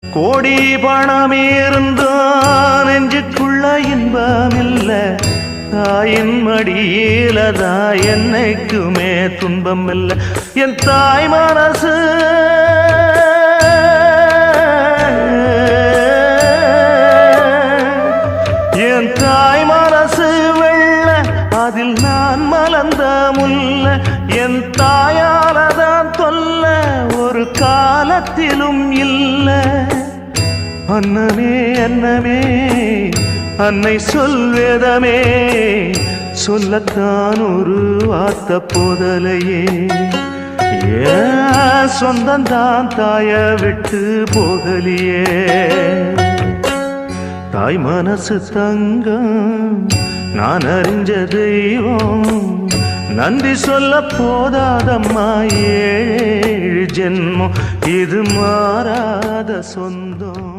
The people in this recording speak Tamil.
கோடி பணம் இருந்தான் நெஞ்சுக்குள்ள இன்பமில்ல, தாயின் மடியிலதா என்னைக்குமே துன்பம் இல்லை. என் தாய் மனசு என் தாய் மனசு வெள்ள, அதில் நான் மலர்ந்த முல்ல. என் தாயாலதான் தொல்ல ஒரு காலத்திலும் இல்லை. அன்னமே அன்னமே அன்னை சொல்வேதமே, சொல்லத்தான் ஒரு வார்த்தை போதலையே. ஏன் சொந்தந்தான் தாய விட்டு போகலியே. தாய் மனசு தங்கம் நான் அறிஞ்ச தெய்வம், நன்றி சொல்ல போதாதம்மா ஏழு ஜென்மம், இது மாறாத சொந்தம்.